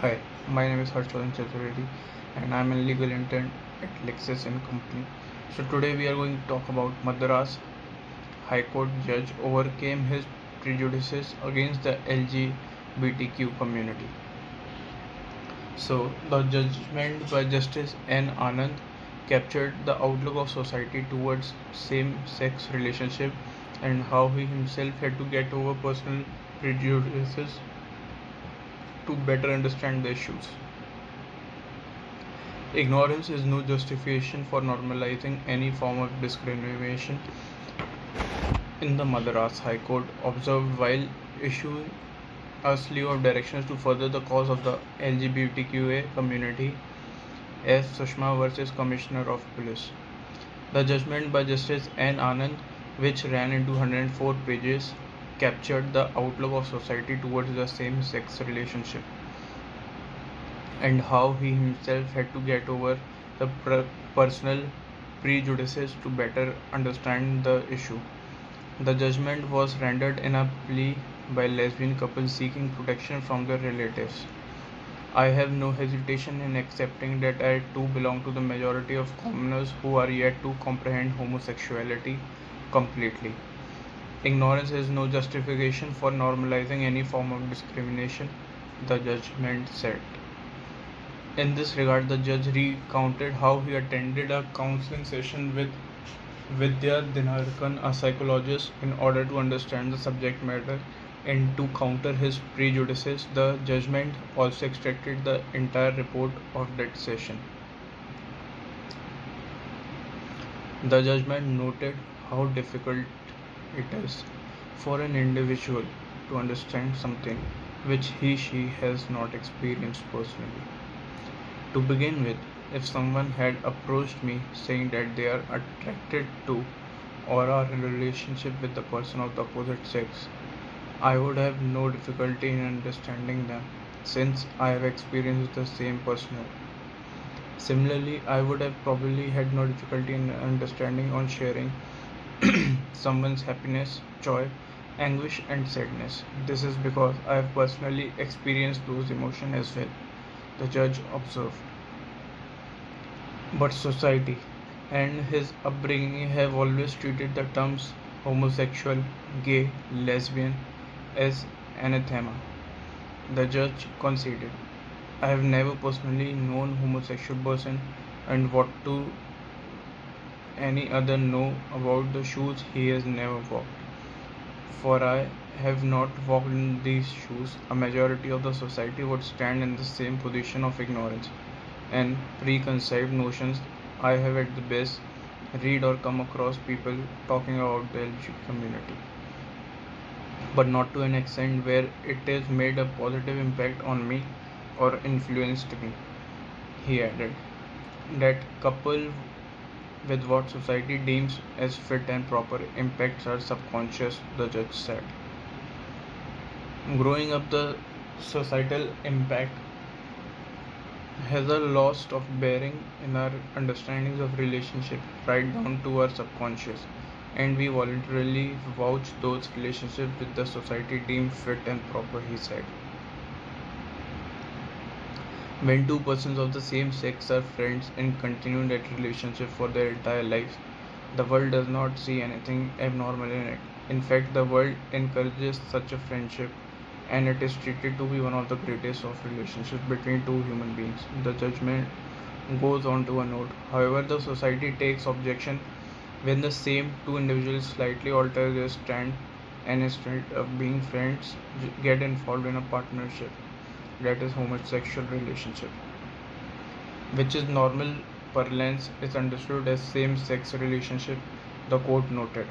Hi, my name is Harshvardhan Chaturvedi and I'm a legal intern at Lexis and Company. So today we are going to talk about Madras High Court judge overcame his prejudices against the LGBTQ community. So the judgment by Justice N. Anand captured the outlook of society towards same-sex relationship and how he himself had to get over personal prejudices to better understand the issues. Ignorance is no justification for normalizing any form of discrimination, in the Madras High Court observed while issuing a slew of directions to further the cause of the LGBTQA community as Sushma versus Commissioner of Police. The judgment by Justice N. Anand, which ran into 104 pages, captured the outlook of society towards the same sex relationship and how he himself had to get over the personal prejudices to better understand the issue. The judgment was rendered in a plea by lesbian couples seeking protection from their relatives. I have no hesitation in accepting that I too belong to the majority of commoners who are yet to comprehend homosexuality completely. Ignorance is no justification for normalizing any form of discrimination, the judgment said. In this regard, the judge recounted how he attended a counseling session with Vidya Dinarkan, a psychologist, in order to understand the subject matter and to counter his prejudices. The judgment also extracted the entire report of that session. The judgment noted how difficult it is for an individual to understand something which he/she has not experienced personally. To begin with, if someone had approached me saying that they are attracted to or are in a relationship with the person of the opposite sex, I would have no difficulty in understanding them since I have experienced the same personally. Similarly, I would have probably had no difficulty in understanding or sharing someone's happiness, joy, anguish, and sadness. This is because I have personally experienced those emotions as well, the judge observed. But society and his upbringing have always treated the terms homosexual, gay, lesbian as anathema. The judge conceded. I have never personally known homosexual person and what to any other know about the shoes he has never walked. For I have not walked in these shoes, a majority of the society would stand in the same position of ignorance and preconceived notions. I have at the best read or come across people talking about the LGBT community, but not to an extent where it has made a positive impact on me or influenced me. He added that coupled with what society deems as fit and proper impacts our subconscious, the judge said. Growing up, the societal impact has a lot of bearing in our understandings of relationship right down to our subconscious, and we voluntarily vouch those relationships with the society deemed fit and proper, he said. When two persons of the same sex are friends and continue that relationship for their entire lives, the world does not see anything abnormal in it. In fact, the world encourages such a friendship and it is treated to be one of the greatest of relationships between two human beings. The judgment goes on to a note. However, the society takes objection when the same two individuals slightly alter their stand and instead of being friends get involved in a partnership that is homosexual relationship, which is normal parlance is understood as same-sex relationship, the court noted.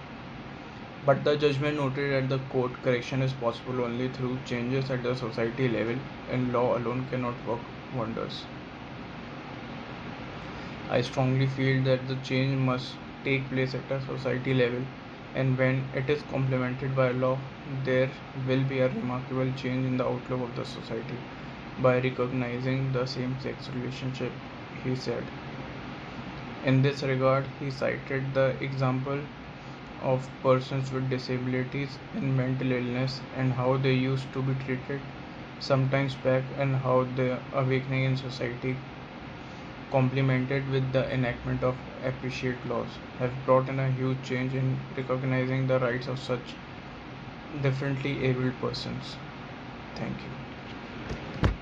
But the judgment noted that the court correction is possible only through changes at the society level, and law alone cannot work wonders. I strongly feel that the change must take place at a society level, and when it is complemented by law, there will be a remarkable change in the outlook of the society by recognizing the same sex relationship, he said. In this regard, he cited the example of persons with disabilities and mental illness and how they used to be treated sometimes back, and how the awakening in society, complemented with the enactment of appreciate laws, have brought in a huge change in recognizing the rights of such differently abled persons. Thank you.